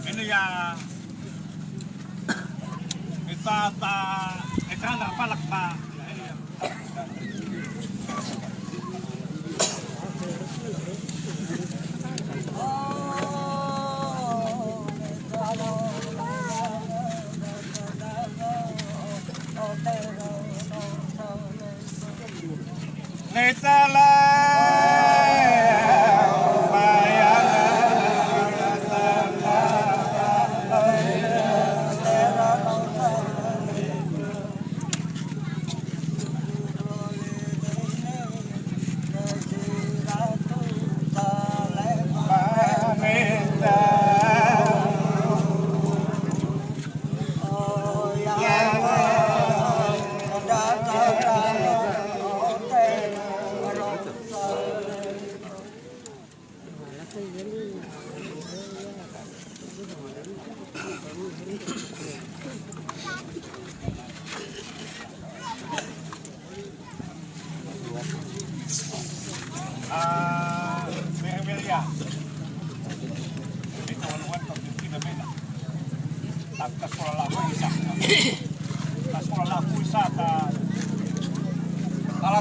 Ini ya kita ikan palak pak.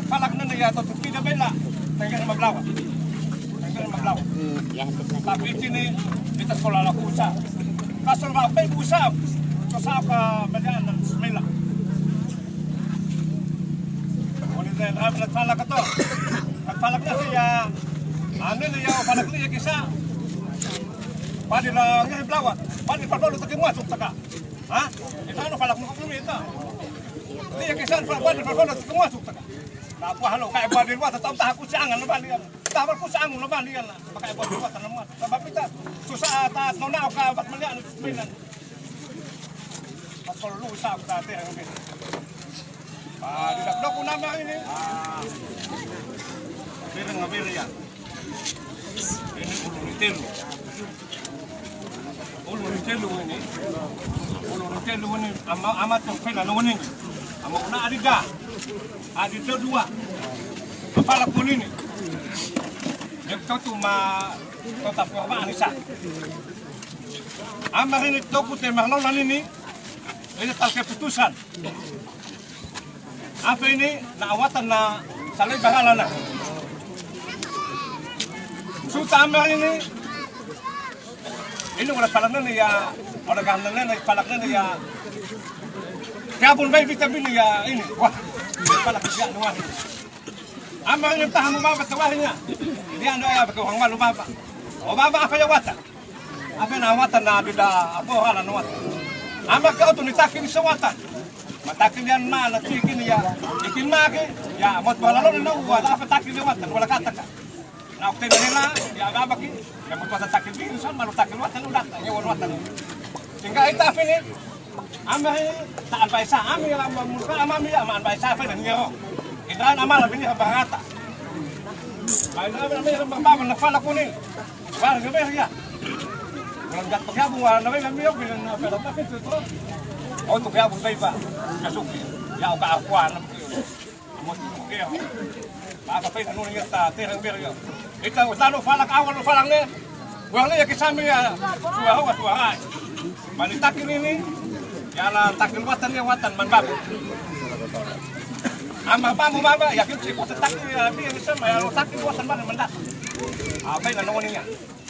Falak na niya to tidak bela tengah maglawa tapi ini kita sekolah la kusa kasol ba pe kusa to sa ka badan ng smela oni den habla falak to falak na siya ano niya falak niya kisa padi la ngai blawa padi padolo to kimuat ka ha ito ano falak mo kumita niya kisa padi padolo to kimuat ka apa halo kayak badil wa tetap tak kusangan balian tabar kusangan balian lah pakai badil wa tanaman sebab kita susah atas nona ka bat melian sembilan pas kalau lu usah kita teh yang ini tidak dok nama ini bireng ngabir ya ini ulu telu ini amat tuh fela ini ama una adiga adito dua kepala pun ini yang tu ma kota Purba Anissa amar ini toku temang nolan ini tal keputusan apa ini na awatan na salay bahala na suta amar ini wala palak na ya wala gahan na palak na ya kaya pun may vitamin ya ini wah palak siya nuwan amar yung tahan mo babat kawahin niya hindi ano ay abagawang malubaba o baba ka yawata apa na watan na bila apo hala nuwata amar ka ito nitakin sa watan matakin yan na natikin ya ikin maki ya mot balalon na wala apa takin yung watan wala kataka na okte na nila ya babaki ya mot wata takin binsan malutakin watan ulat yung watan sehingga itapin ni amay taan paisa ami mulka amami aman paisa fa nangero idan amal bini bangata ay na may baba na fala kunin war gabe ya walang gat pagyabong wala na may miyo bilang na pero tapos ito o to kaya bugay pa kasuki ya o kaakwan mo kaya baka pa ino nga ta terang beryo ito tano falak awal falang ne wala ya kisami ya tuwa manitakin ini yala takil watan ya watan man babu ama pamu baba ya kit ko takil ya bi sama ya takil watan man mandat apa ina noninya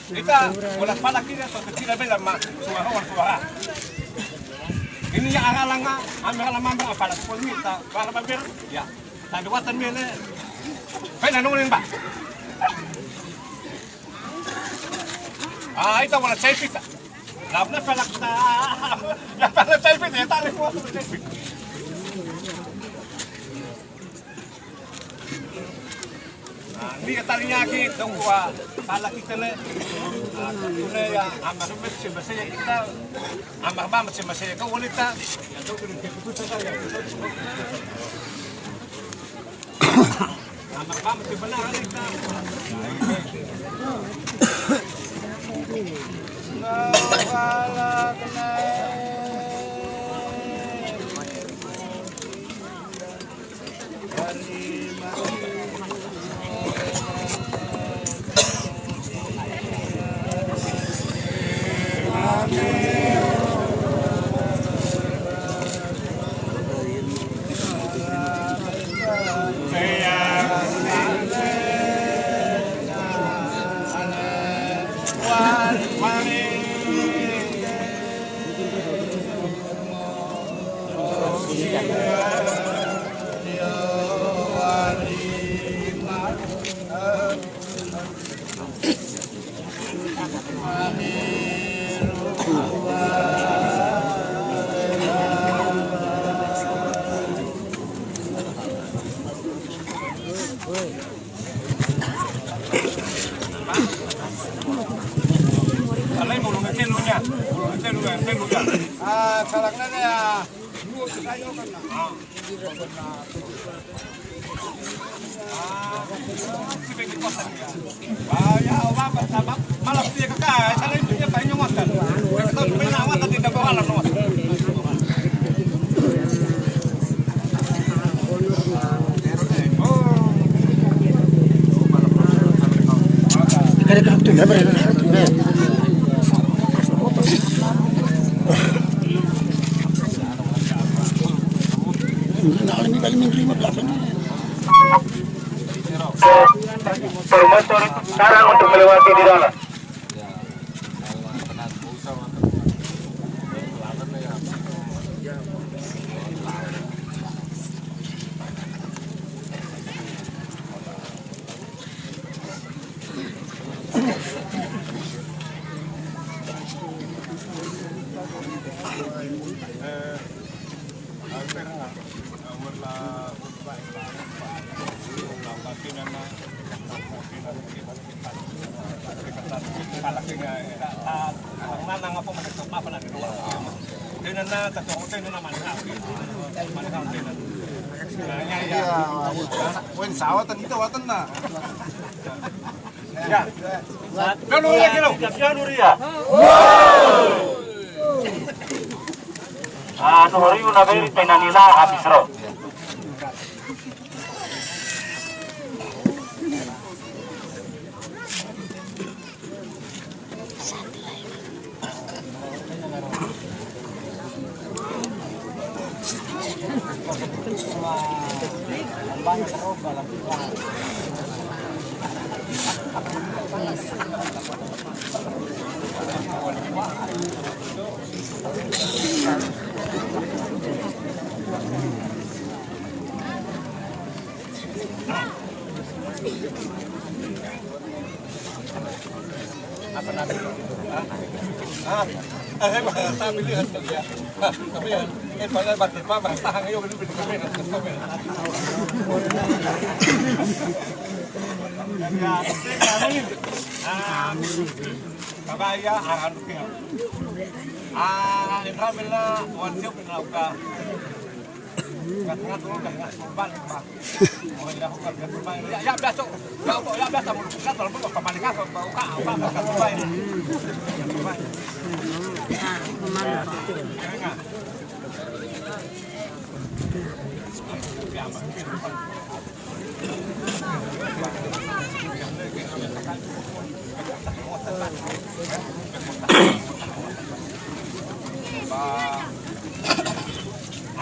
kita wala pala kira so kira bela ma suara ini ya agalanga amela mamba pala ko mita para babir ya tadi watan mele pa ina nonin ba Ito wala selfie ta. Lab na palak ta. Ya pala selfie ta tali mo selfie. Ni tali niya ki dong wa pala kita le. Kuna ya amar messi masaya kita. Amar ba messi masaya ka wanita. Ya dong ke puta ka ya. Amar ba messi benar kita. Salaknya ya. Ya, malam dia kakak, sana itu dia banyak makan. Kita penawat tadi dah bawa lah. Ada tu, ada. Promotor sekarang untuk melewati di dalam. Sawatan itu watan na. Ya. Kanu ya kilo. Kanu ria. Anu hari una beri penanina habis ro. Apa namanya? Sabi lihat dia. Tapi ya, pada batin pa tahan ngayon ini binigay na sa kami. Kabaya akan rupiah. Indrabila wanjau pinauka. Ngat tulung dah ngat balik pak. Oh ya aku kerja bermain. Ya biasa. Ya biasa mulu. Kan kalau mau kembali kan bau ka apa kan bermain.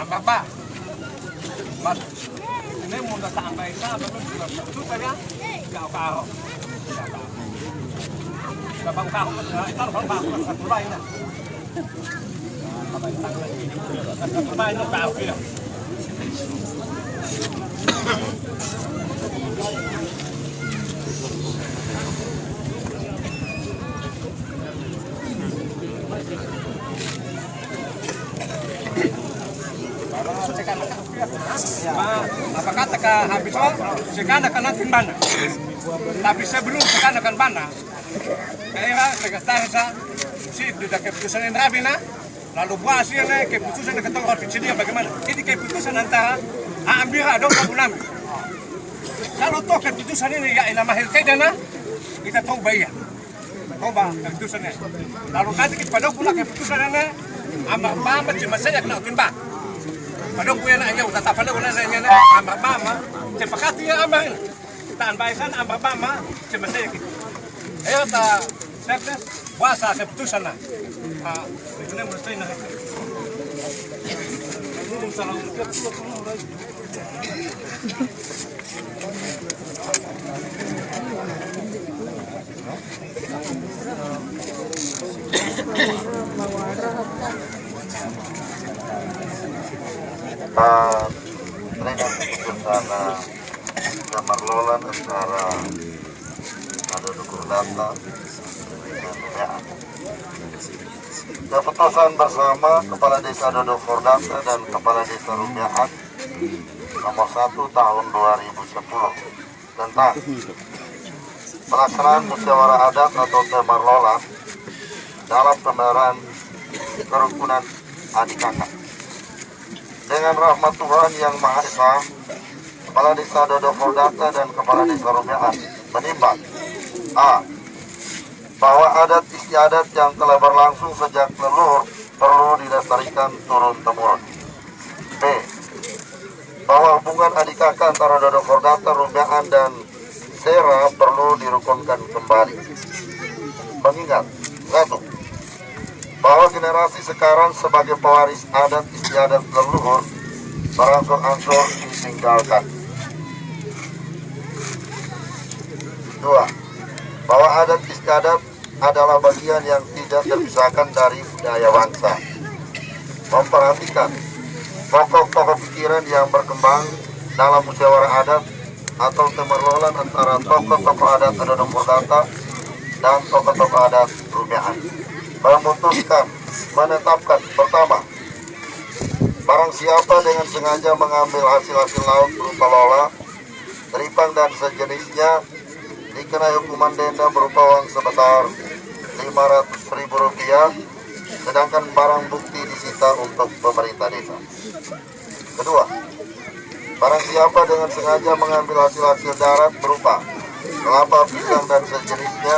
Apa? Mas, ini mau datang sampai sana, belum susah ya? Kau. Bang kau, itu bang kau terbaik lah. Terbaik itu kau kira. habis sekarang akan nanti mana. Tapi sebelum sekarang akan mana, daerah sekretaris si sudah keputusan yang rabina, lalu buat hasilnya keputusan yang ketemu ofisialnya bagaimana. Ini keputusan antara Amira dan Abu Nami. Kalau toh keputusan ini ya ilmu mahal kedana, kita tahu bayar. Coba keputusannya. Lalu nanti kita pada pula keputusan ini, Amar cuma saya kena timbang. Padahal gue nak jauh, tak pada guna nanya Amar Bama, cepakati ya Amar ini. Tahan baisan Amar Bama, cuma saya gitu. Ayo tak sepes, puasa keputusan lah. Itu yang mesti nak. Terhadap keputusan Damarlolan antara Adodo Kordata dengan WA. Keputusan bersama Kepala Desa Adodo Kordata dan Kepala Desa Rupiahat nomor 1 tahun 2010 tentang pelaksanaan musyawarah adat atau Damarlolan dalam pemeliharaan kerukunan adik kakak. Dengan rahmat Tuhan yang Maha Esa, Kepala Desa Adodo Kordata dan Kepala Desa Rupiahat menimbang A. Bahwa adat istiadat yang telah berlangsung sejak leluhur perlu dilestarikan turun-temurun. B. Bahwa hubungan adik kakak antara Adodo Kordata, Rupiahat dan Sera perlu dirukunkan kembali. Mengingat 1. Bahwa generasi sekarang sebagai pewaris adat istiadat leluhur berangsur-angsur ditinggalkan. 2. Bahwa adat istiadat adalah bagian yang tidak terpisahkan dari budaya bangsa. Memperhatikan pokok-pokok pikiran yang berkembang dalam musyawarah adat atau temerlolan antara tokoh-tokoh adat Adodo Kordata dan tokoh-tokoh adat Rupiahat. Memutuskan, menetapkan pertama, barang siapa dengan sengaja mengambil hasil-hasil laut berupa lola, teripang dan sejenisnya dikenai hukuman denda berupa uang sebesar Rp500.000, sedangkan barang bukti disita untuk pemerintah desa. Kedua, barang siapa dengan sengaja mengambil hasil-hasil darat berupa kelapa, pisang dan sejenisnya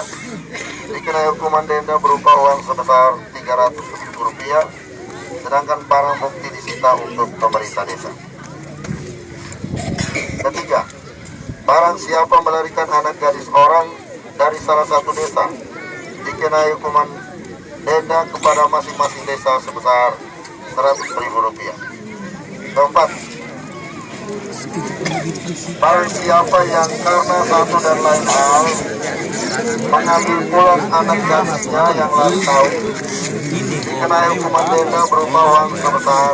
dikenai hukuman denda berupa uang sebesar Rp300.000, sedangkan barang bukti disita untuk pemerintah desa. Ketiga, barang siapa melarikan anak gadis orang dari salah satu desa dikenai hukuman denda kepada masing-masing desa sebesar Rp100.000. Keempat, barang siapa yang karena satu dan lain hal mengambil pulang anak gadisnya yang lari kawin dikenai hukuman denda berupa uang sebesar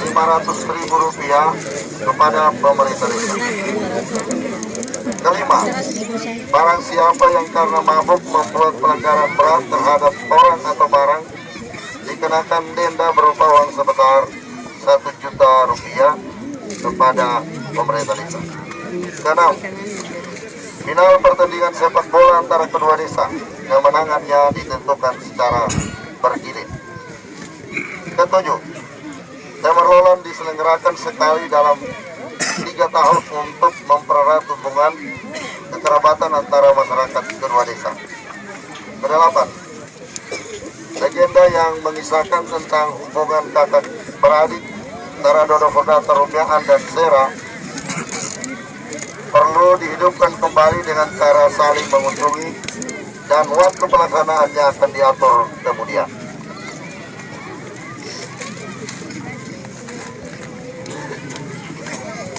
Rp500.000 kepada pemerintah desa. Kelima, barang siapa yang karena mabuk membuat pelanggaran berat terhadap orang atau barang dikenakan denda berupa uang sebesar Rp1 juta kepada pemerintah desa. Keenam, final pertandingan sepak bola antara kedua desa, kemenangannya ditentukan secara bergilir. Ketujuh, Damarlolan diselenggarakan sekali dalam 3 tahun untuk mempererat hubungan kekerabatan antara masyarakat kedua desa. Kedelapan, legenda yang mengisahkan tentang hubungan kakak beradik antara Adodo Kordata, Rupiahat dan Sera perlu dihidupkan kembali dengan cara saling mengunjungi dan waktu pelaksanaannya akan diatur kemudian.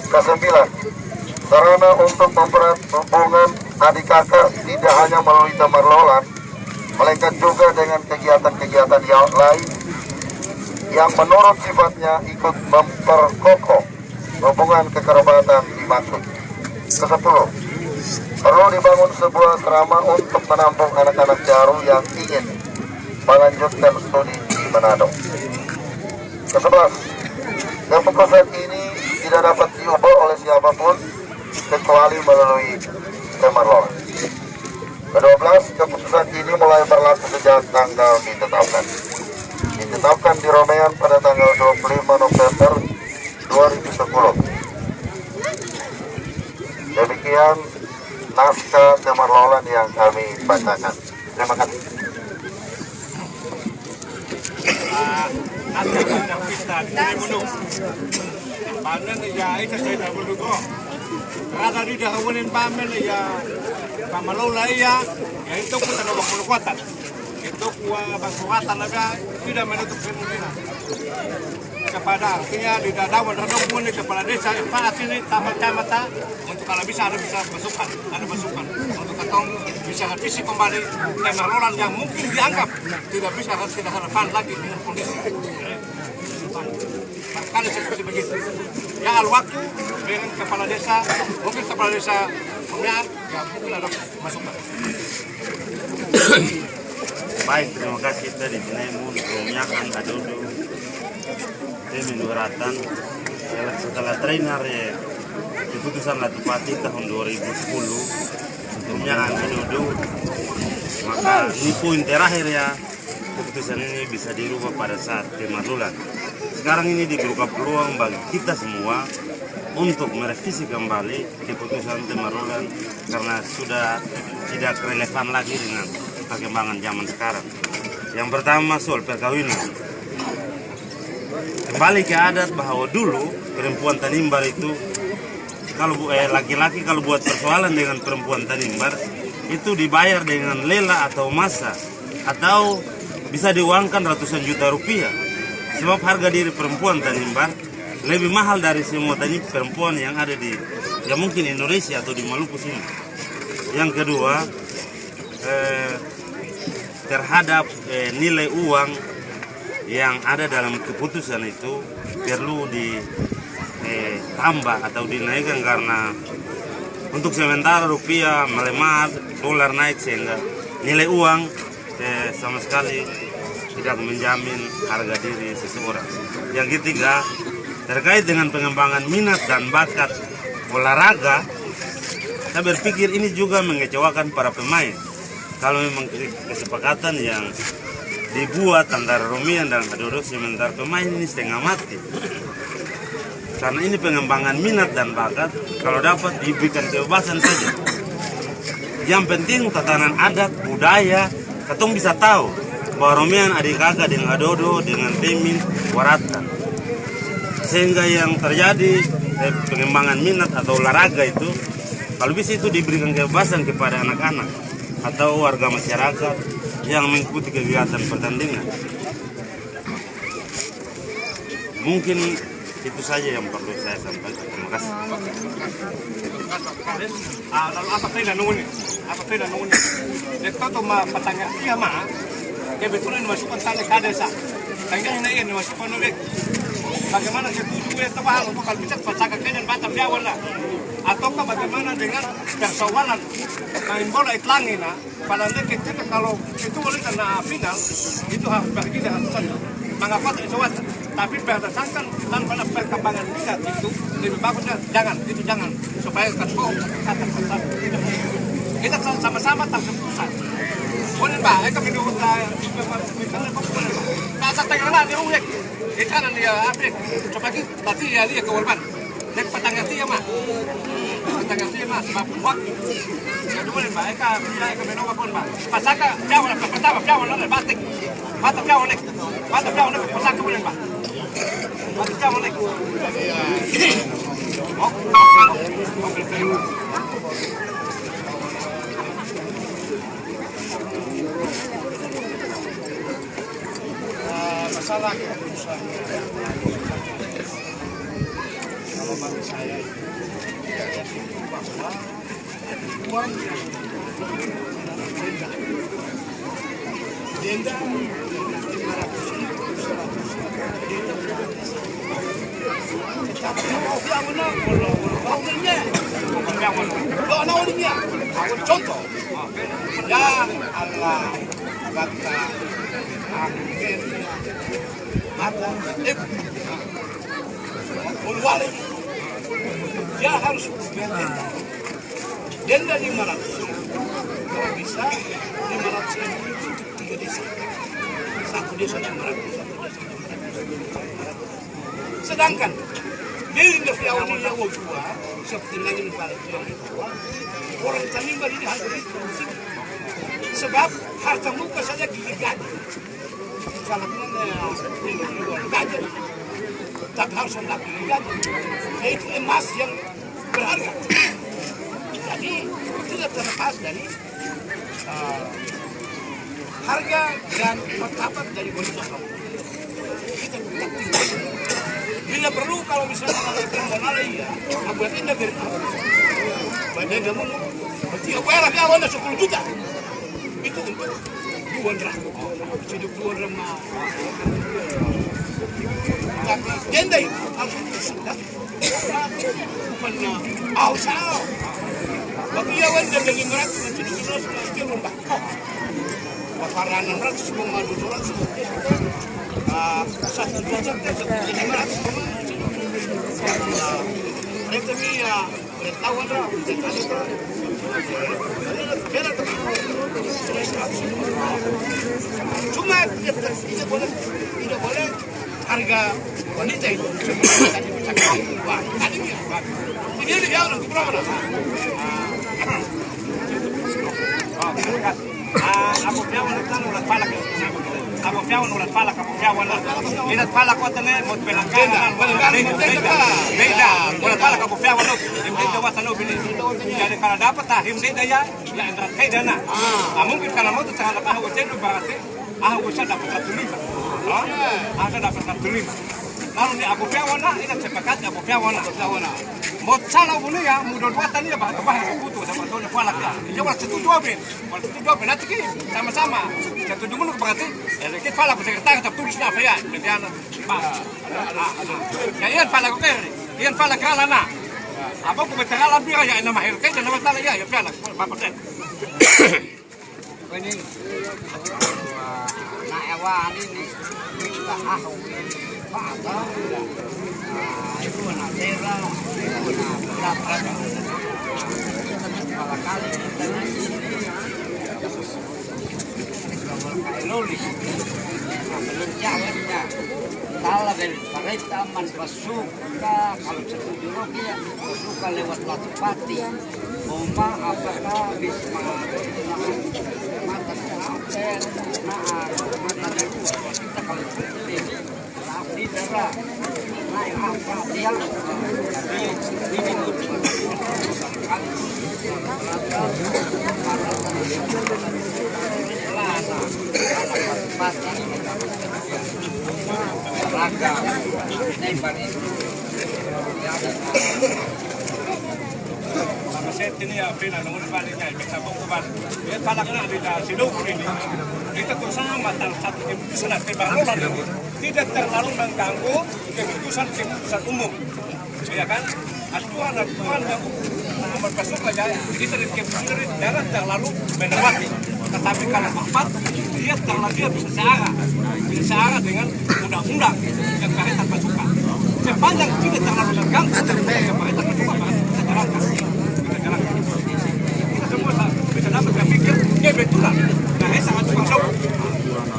Kesembilan, sarana untuk mempererat hubungan adik kakak tidak hanya melalui Damarlolan, melainkan juga dengan kegiatan-kegiatan yang lain yang menurut sifatnya ikut memperkokoh hubungan kekerabatan dimaksud. Kesepuluh, perlu dibangun sebuah asrama untuk menampung anak-anak baru yang ingin melanjutkan studi di Manado. Kesebelas, keputusan ini tidak dapat diubah oleh siapapun kecuali melalui Temarlolan. Ke-12, keputusan ini mulai berlaku sejak tanggal ditetapkan di Romean pada tanggal 25 November 2010. Demikian naskah Temarlolan yang kami bacakan. Terima kasih. Ada yang kita di Munu. Panen ya itu saya tak perlu kok. Karena di dahuluin pamen ya Kamalola ya itu pun ada kekuatan. Itu kekuatan naga tidak menutup kemungkinan. Kepada artinya di Dadawan pun di kepala desa saat ini tambah kecamatan untuk kalau bisa ada masukan untuk ketong bisa revisi kembali Temarlolan yang mungkin dianggap tidak bisa tidak relevan lagi dengan kondisi. Barangkali seperti begitu. Ya al-waktu dengan kepala desa, mungkin kepala desa Romean, ya mungkin ada masukan. Baik, terima kasih tadi Tinemun, Romiakan, Adodo, Menuratan. Setelah trainer ya, keputusan Latupati tahun 2010, Romiakan, Adodo, maka ini poin terakhir ya, keputusan ini bisa dirubah pada saat Temarlolan. Sekarang ini dibuka peluang bagi kita semua untuk merevisi kembali keputusan Temarlolan karena sudah tidak relevan lagi dengan perkembangan zaman sekarang. Yang pertama soal perkawinan. Kembali ke adat bahwa dulu perempuan Tanimbar itu kalau laki-laki kalau buat persoalan dengan perempuan Tanimbar itu dibayar dengan lela atau masa atau bisa diuangkan ratusan juta rupiah. Sebab harga diri perempuan Tanimbar lebih mahal dari semua perempuan yang ada di mungkin Indonesia atau di Maluku sini. Yang kedua, terhadap nilai uang yang ada dalam keputusan itu perlu ditambah atau dinaikkan karena untuk sementara rupiah melemah, dolar naik sehingga nilai uang sama sekali tidak menjamin harga diri seseorang. Yang ketiga, terkait dengan pengembangan minat dan bakat olahraga, saya berpikir ini juga mengecewakan para pemain. Kalau memang kesepakatan yang dibuat antara Romian dan Adodo, sementara pemain ini setengah mati. Karena ini pengembangan minat dan bakat, kalau dapat diberikan kebebasan saja. Yang penting tatanan adat, budaya, katong bisa tahu bahwa Romian adik kakak dengan Adodo, dengan Temin, Waratan. Sehingga yang terjadi pengembangan minat atau olahraga itu, kalau bisa itu diberikan kebebasan kepada anak-anak atau warga masyarakat yang mengikuti kegiatan pertandingan. Mungkin itu saja yang perlu saya sampaikan. Terima kasih. Lalu apa saya nunggu nih? Dekto ma patanya dia mah, kebetulan masukkan tali ke desa. Tanggal ini masukkan oleh. Bagaimana setuju ya teman untuk kalau bisa pasangan dan Batam Jawa lah. Ataukah bagaimana dengan persoalan main bola itlangin lah. Padahal kita kalau itu boleh karena final itu harus pergi dengan sana. Mengapa tidak tapi berdasarkan tanpa perkembangan minat itu lebih bagusnya jangan supaya ketemu kata kita sama-sama terkeputusan. Boleh Pak, kami dulu kata tengah di rumah ikan dia apik coba kita tadi ya dia ke Walban nek patangnya dia mah sebab buat ya boleh Pak eka menova pun Pak pasaka Jawa lah batik Batam Jawa nek pasaka boleh Pak Batam Jawa nek masalah keputusan kalau bagi saya itu bahwa uang yang denda 500 contoh ya Allah kata akhir ada wali dia harus denda 500. Kalau bisa 500 ribu itu 3 desa. Satu desa 500, satu desa 500. Sedangkan dari Fiawan ini yang dua, seperti lagi di Palembang orang Tanimbar ini harus dikursi. Sebab harta muka saja gigi gaji. Salahnya gaji. Tak harus mendapatkan gaji. Yaitu emas yang berharga. Jadi tidak terlepas dari harga dan martabat dari wanita kamu. Kita tidak tinggal. Bila perlu kalau misalnya mengatakan monala iya, aku yakin dah dari apa? Banyak kamu, berarti aku elak ya awalnya 10 juta. Itu untuk 2 gram. Hidup 2 gram mah. Tapi denda itu harus disadar. Bukan ausau. Bagi awan dan dari merak nanti dibilang sudah lomba. Paparan 600 mengadu 200. 1 juta dan 1.500 mereka ni tahu ada cuma tidak boleh harga wanita itu wah tadi ini dia orang berapa Abu Fiawan itu ulat palak. Abu Fiawan ulat palak, Abu Fiawan. Ulat palak watane mot pelanggan. Beda. Ulat palak Abu Fiawan itu. Himde watane bini. Jadi kalau dapat himde daya, ya enggak kayak dana. Mungkin kalau mau tengah lepas aku cendol berarti aku bisa dapat 1.5. Aku dapat 1.5. Lalu ni Abu Fiawan ini sepakat Abu Fiawan. Mau salah punya ya, mudah buatan ya bahasa butuh sama tuh falak ya. Dia wala setuju apa? Wala setuju apa? Nanti sama-sama. Setuju mun berarti kita falak sekretariat tak tulis apa ya? Kemudian ya ian falak ke. Ian falak kalana. Apa ko betala bira ya nama herkai dan nama tala ya falak berapa persen. Ini na ewan ini kita Pak itu anak tera, itu anak berapa? Kalau kali kita ini kayak loli, belum jalannya. Kalau dari Parita suka kalau setuju rupiah suka lewat Latu Pati, Bomba apakah bisa mata keapen, mata kita kalau di daerah naik apa dia di minut raga nembak itu Sama set ini ya pina nomor baliknya bisa bongkar. Dia palaknya di Sidung ini. Kita tuh sama satu keputusan terbarulah tidak terlalu mengganggu keputusan umum, ya kan? Aturan yang berpasuk saja kita keputusan jangan terlalu menempati. Tetapi kalau empat dia bisa searah dengan undang-undang yang berkaitan pasukan. Sepanjang tidak terlalu mengganggu berkaitan pasukan kita jalankan. Kita semua bisa dapat berpikir kebetulan. Nah, sangat jauh.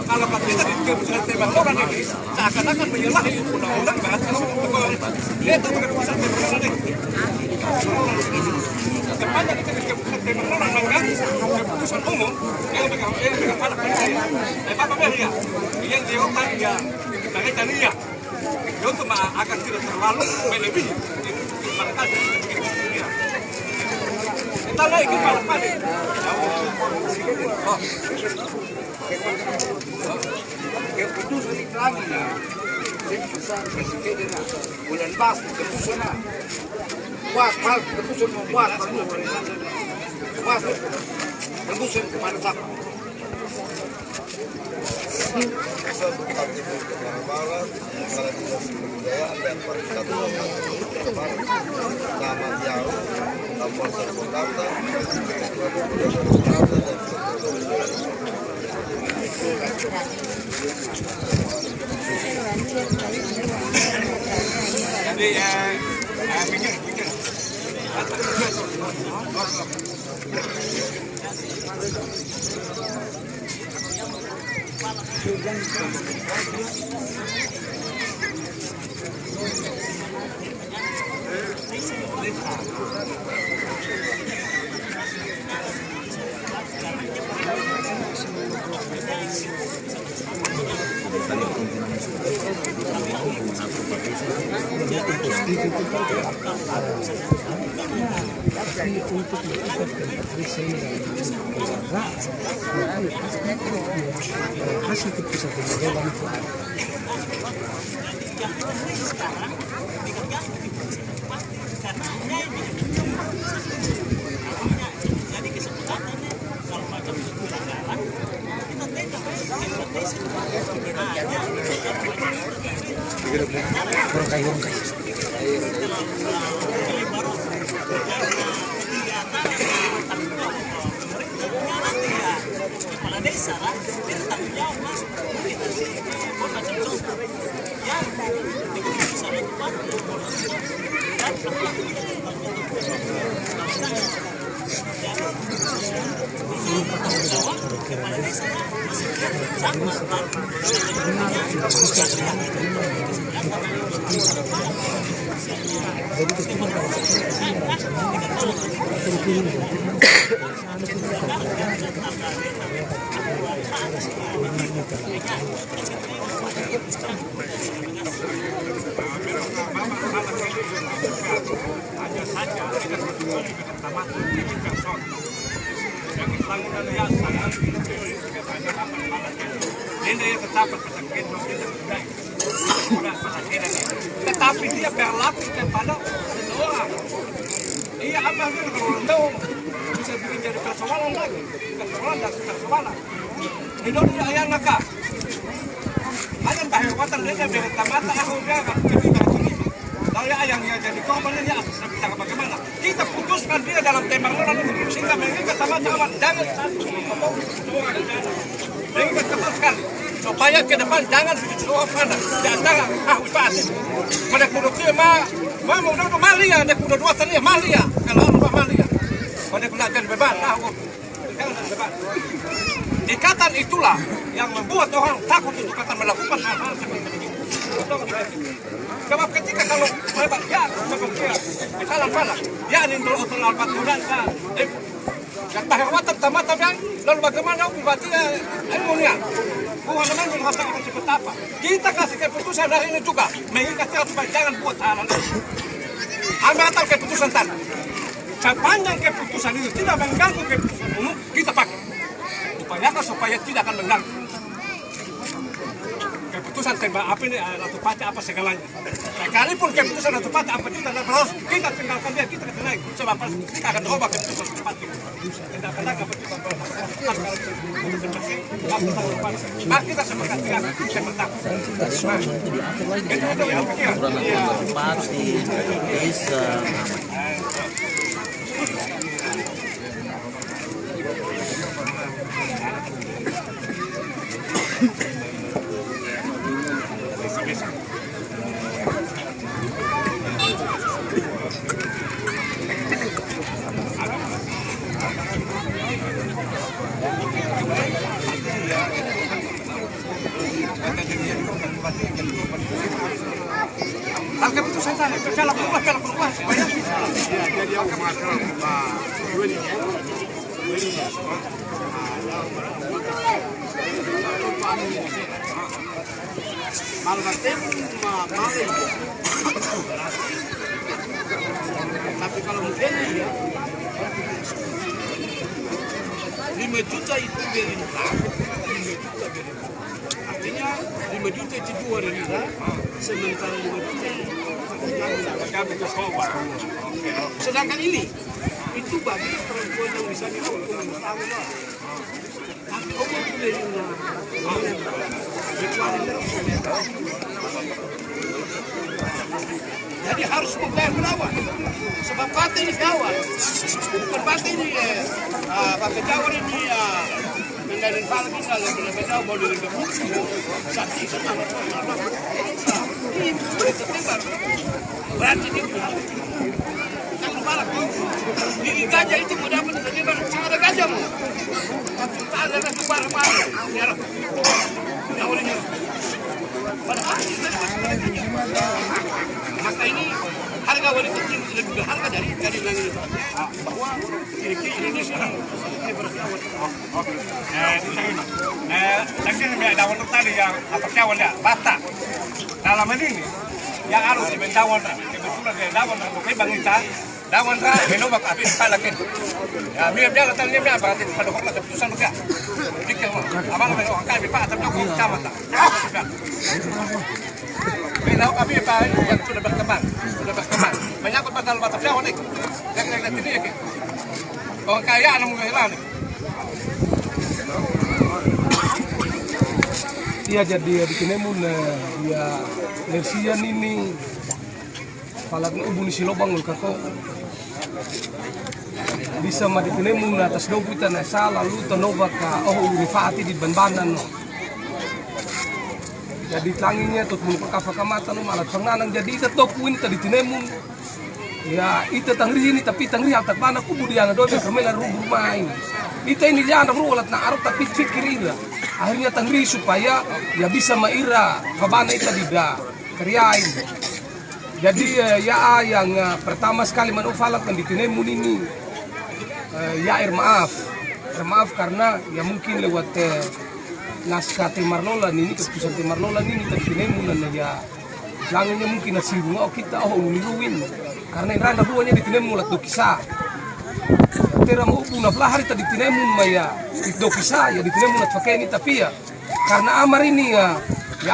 Kalau kita sudah tembak orang ini, seakan-akan menyalahi undang-undang bahas dia itu keputusan tembak ini. Sepanjang kita tembak orang mengganggu keputusan umum, yang dengan palak saya. Apa dia? Yang dilakukan dia berkaitan dia. Dia untuk agar tidak terlalu melebihi. Maka dia. Kita lagi palak balik. Keputusan kami tim besar presiden bulan pas keputusan buat hal keputusan membuat buat keputusan kepada siapa Jadi pikir hasil keputusan dewan kepala desa lah, dia tanggung jawab mas. Macam contoh, ya di keputusan itu pak, dan kepala desa sama pak. Tetapi dia berlaku kepada seseorang. Iya apa sih kalau tahu bisa bikin jadi persoalan lagi, persoalan. Indonesia ayam nakal. Ayam bahaya watan dia berita mata aku dia kan jadi begini. Kalau ayam yang jadi korbannya dia bisa bagaimana? Kita putuskan dia dalam tembak orang sehingga mengikat sama-sama jangan satu. Mengikat ketat sekali. Supaya ke depan jangan suara di antara bupati. Pada kudu dia mau udah malia, dia kudu dua tani malia. Kalau apa malia, pada kudu jadi beban, jangan beban. Ikatan itulah yang membuat orang takut untuk akan melakukan hal-hal seperti ini. Sebab ketika kalau mereka ya seperti misalnya ya ini dulu otot albat bulan dan bahawatan tamat lalu bagaimana bupati ilmunya bukan memang mengatakan seperti apa kita kasih keputusan hari ini juga mengikat supaya jangan buat hal ini ambil keputusan tadi sepanjang keputusan itu tidak mengganggu keputusan umum kita pakai supaya tidak akan mengganggu keputusan tembak api ini Ratu Pati apa segalanya. Sekalipun keputusan Ratu Pati apa juga harus kita tinggalkan dia kita naik sebab kita akan ubah keputusan Ratu Pati. Tidak pernah apa juga kalau kita semangat sebentar. Itu ya Bupati desa. Kalau keputusan tadi, kalau keluar, supaya jadi aku makan dua ini. Tapi kalau mungkin ya 5 juta itu gerindra, 5 juta gerindra. Artinya 5 juta itu 2 gerindra, sementara 5 juta kami ke Sobat. Sedangkan ini itu bagi perempuan yang misalnya umur tahun lah. Tapi umur gerindra, jadi harus membayar perawat. Sebab partai ini kawan, bukan partai ini pakai jawab ini mengenai partai ini kalau mengenai jawab mau direbut sakti sama ini berarti berarti dia falak gigi gajah itu mau dapat saja sangat ada gajah mau. Tapi tak ada lagi barang mana. Nyarap. Yang boleh nyarap. Padahal kita masih maka ini harga wanita ini lebih berharga dari langit bahwa kira-kira Indonesia ini berarti awal. Lagi nih dawan tadi yang apa kawan ya bata. Dalam ini yang harus dibentawan, kebetulan dia dawan untuk bangita, dawan kan menobak api palakin. Ya biar dia letak dia berarti pada kota keputusan mereka. Pikir abang menolak kami pak tapi aku camat tak. Menolak kami pak yang sudah berkembang. Menyangkut pasal batas jauh nih. Yang ini ya. Orang kaya anak muda nih. Iya jadi di Kinemun ya lersian ini falaknya ubun si lobang kako bisa mah di Kinemun atas dobu kita nasa lalu tanoba ka rifati di banbanan jadi tanginya tut mun pakaka kamatan malat panganang jadi ita tokuin ta di Kinemun ya ita tangri ini tapi tangri atak bana kemudian do kamela rubu main ita ini jangan ruwalat na arut tapi fikir ida akhirnya tangri supaya ya bisa maira kabana ita dida kerjain. Jadi ya yang pertama sekali manufalak di Kinemun ini ya air maaf karena ya mungkin lewat naskah Timarlolan ini keputusan Timarlolan ini di Kinemun ya langitnya mungkin nasirunga kita niluin karena yang randa buahnya di Kinemun lat do kisah. Tera mau punah hari tadi Kinemun maya itu kisah ya di Kinemun lat pakai ini tapi ya karena amar ini ya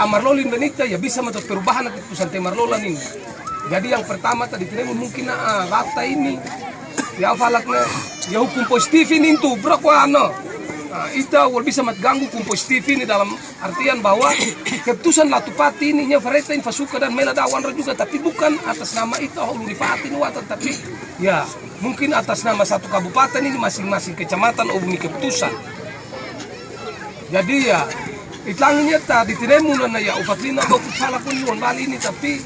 amar lolin benita ya bisa menurut perubahan keputusan Timarlolan ini. Jadi yang pertama tadi Kinemun mungkin rata ini ya falaknya ya hukum positif ini itu berapa ita bisa matganggu hukum positif ini dalam artian bahwa keputusan Latupati ini nya Fareta Infasuka dan Mela Dawan juga tapi bukan atas nama ita Luripati Nuwatan tapi ya mungkin atas nama satu kabupaten ini masing-masing kecamatan ini keputusan. Jadi ya itlanginya tadi Kinemun ya upatlina dokut falak pun Bali ini tapi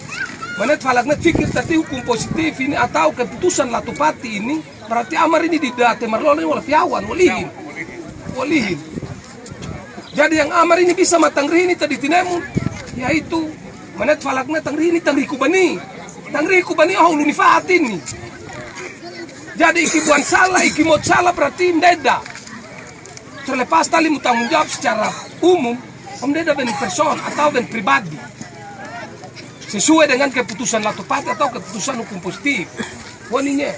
manet falaknya fikir tadi hukum positif ini atau keputusan Latupati ini berarti amar ini tidak Timarlolan wala piawan walihin. Jadi yang amar ini bisa matangri ini tadi Kinemun yaitu manet falaknya tangri ini tangri kubani lunifat ini. Jadi ikibuan salah ikimot salah berarti mdeda terlepas tali tanggung jawab secara umum mdeda ben person atau ben pribadi sesuai dengan keputusan Latupati atau keputusan hukum positif waninya.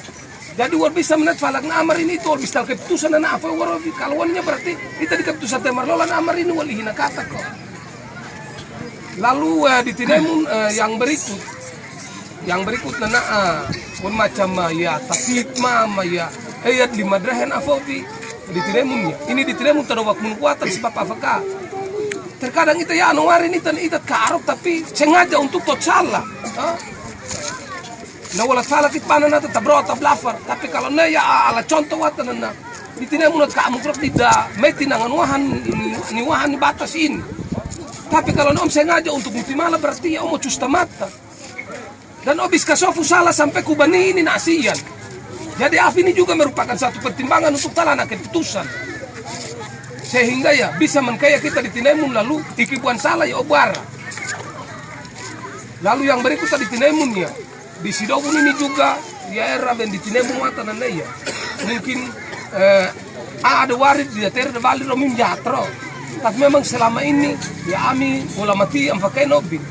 Jadi war bisa menet falak na amar ini itu war bisa keputusan na apa war kalau waninya berarti kita di keputusan Timarlolan amar ini walihina kata kok. Lalu di Kinemun yang berikut nana pun macam ya taklit mama ya ayat 5 drahen afofi di Kinemun ya. Ini di Kinemun terowak kuatan sebab afaka. Terkadang kita ya anuar ini tan itat karok tapi sengaja untuk tot salah. Na wala falak itpanan natin tabro tablafar tapi kalau na ya ala contoh watan na di Kinemun at kaamukrok tidak may tinanganuhan niwahan ni batas ini. Tapi kalau na sengaja untuk mutimala berarti ya custa mata. Dan obis kasofu salah sampai kubani ini nasian. Jadi ini juga merupakan satu pertimbangan untuk talana keputusan. Sehingga ya bisa menkaya kita di Kinemun lalu ikibuan salah ya obara. Lalu yang berikut tadi Kinemun ya di Sidobun ini juga ya era ben di Kinemun watan ya. Mungkin ada warid di daerah de Bali romim jatro. Tapi memang selama ini ya ami ulama ti am pakai nobin.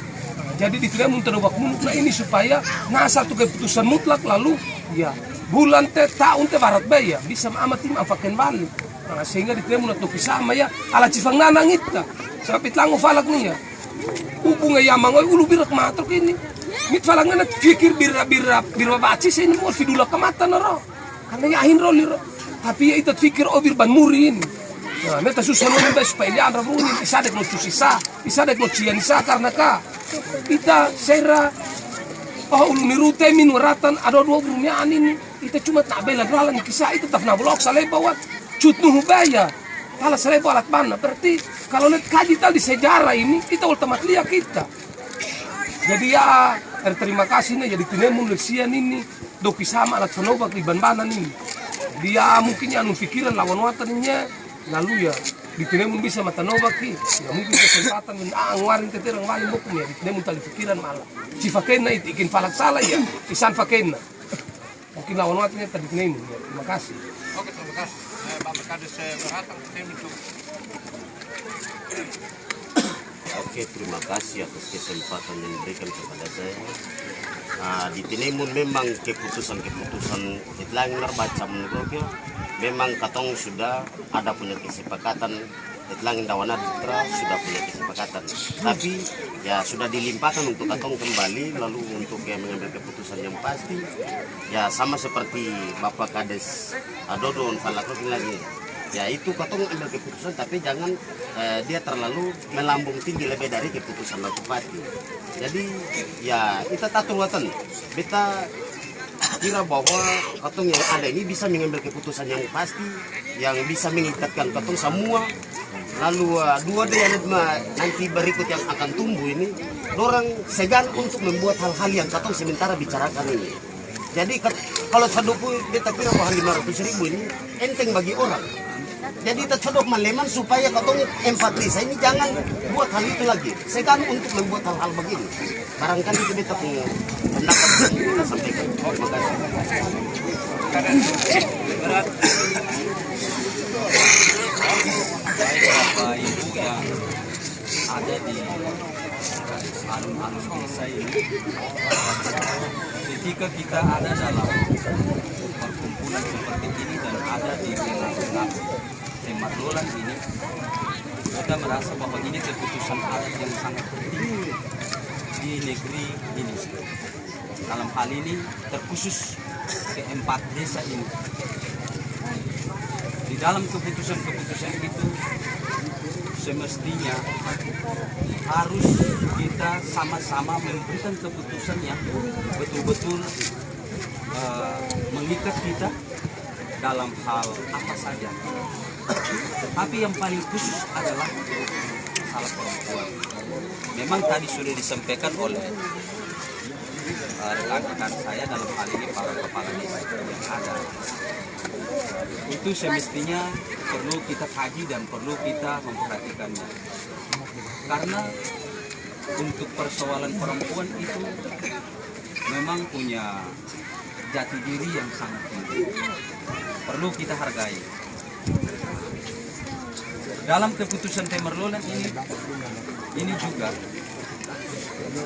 Jadi di Kinemun terobak mutlak ini supaya satu keputusan mutlak lalu ya bulan tahun barat baya bisa amati mafaken balik. Nah, sehingga di Kinemun atau kisama ya ala cifang nanang ita. Sapit lango falak niya. Ubunga yamangoy ulu birak matrok ini. Mit falak na fikir bira baci ini mo fidula kamata na ro. Karena yahin ro liro. Tapi ya ita fikir obir ban murin. Nah, meta susah nung ba supaya dia andra murin isa dek no tusisa, isa dek no cianisa karena ka ita sera ulu nirute min waratan ada dua burunyan ini ita cuma tak bela dralan kisah ita tak nablok saleh bawat cutnuh baya Kalau saya bolak mana, berarti kalau lihat kaji tadi sejarah ini, kita ultimat lihat kita. Jadi ya, terima kasih nih, jadi Kinemun Leksian ini, doki sama alat sonobak di ban-banan ini. Dia mungkin anu pikiran lawan watannya, lalu ya di Tinemun bisa mata nobak ya mungkin kesempatan ngawarin teterang wali mokum ya di Tinemun tali pikiran malah. Si fakena itu ikin palak salah ya, isan fakena. Mungkin lawan watannya tadi Tinemun ya. Terima kasih. Oke, terima kasih. Bapak Kades berhatang Tinemun itu. Oke, terima kasih atas kesempatan yang diberikan kepada saya. Di Tinemun memang keputusan Itlangir baca menurut memang katong sudah ada punya kesepakatan. Itlangir Dawana Ditra sudah punya kesepakatan, tapi ya sudah dilimpahkan untuk katong kembali lalu untuk yang mengambil keputusan yang pasti ya sama seperti Bapak Kades Adodon Falakokin lagi. Ya itu katong ambil keputusan tapi jangan dia terlalu melambung tinggi lebih dari keputusan Latu Pati. Jadi ya kita taturwatan, kita kira bahwa katong yang ada ini bisa mengambil keputusan yang pasti, yang bisa mengikatkan katong semua. Lalu dua dia nanti berikut yang akan tumbuh ini, orang segan untuk membuat hal-hal yang katong sementara bicarakan ini. Jadi kalau sadoku kita kira bahwa 500.000 ini enteng bagi orang. Jadi kita codok maleman supaya katong empati saya ini jangan buat hal itu lagi. Segan untuk membuat hal-hal begini. Barangkali itu kita punya pendapat yang kita sampaikan. Terima kasih. Bapak Ibu yang ada di alun-alun desa ini, ketika kita ada dalam perkumpulan seperti ini dan ada di tengah-tengah Marlolan ini, kita merasa bahwa ini keputusan adat yang sangat penting di negeri ini. Dalam hal ini terkhusus keempat desa ini. Di dalam keputusan-keputusan itu semestinya harus kita sama-sama memberikan keputusan yang betul-betul mengikat kita dalam hal apa saja. Tapi yang paling khusus adalah masalah perempuan. Memang tadi sudah disampaikan oleh rekan-rekan saya dalam hal ini para kepala desa yang ada. Itu semestinya perlu kita kaji dan perlu kita memperhatikannya. Karena untuk persoalan perempuan itu memang punya jati diri yang sangat tinggi. Perlu kita hargai. Dalam keputusan Temerlolan ini juga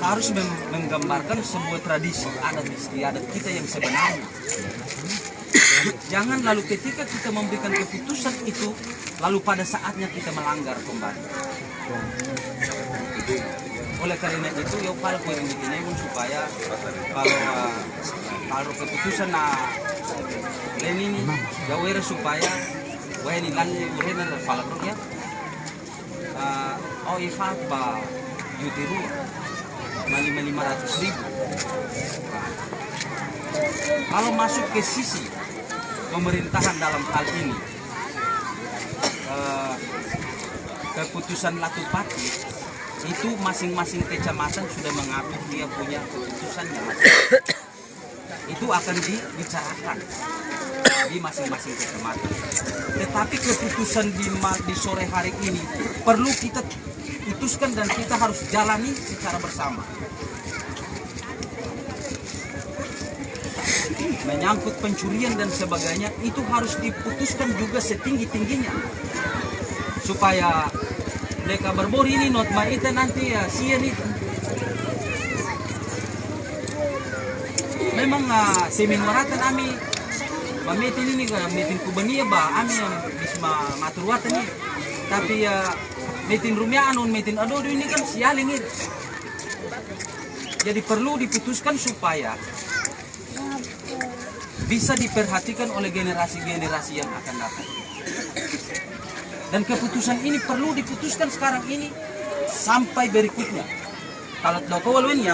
harus menggambarkan sebuah tradisi adat istiadat kita yang sebenarnya. Jangan lalu ketika kita memberikan keputusan itu, lalu pada saatnya kita melanggar kembali. Oleh karena itu, ya kalau yang dikinemun supaya kalau keputusan ini jawera supaya ini lanjut urena dan falakro ya. Ifat ba yutiru mali 500.000. Kalau masuk ke sisi pemerintahan dalam hal ini, keputusan Latu Pati itu masing-masing kecamatan sudah mengatur dia punya keputusannya. Itu akan dibicarakan di masing-masing kecamatan. Tetapi keputusan di sore hari ini perlu kita putuskan dan kita harus jalani secara bersama. Menyangkut pencurian dan sebagainya itu harus diputuskan juga setinggi-tingginya supaya mereka berbor ini not maita nanti ya sian itu. Memang seminaratan kami meeting ini meeting kubania ba kami yang bisa maturwatan ini. Tapi ya meeting rumia anon meeting adodo ini kan sialing itu. Jadi perlu diputuskan supaya bisa diperhatikan oleh generasi-generasi yang akan datang. Dan keputusan ini perlu diputuskan sekarang ini sampai berikutnya. Kalau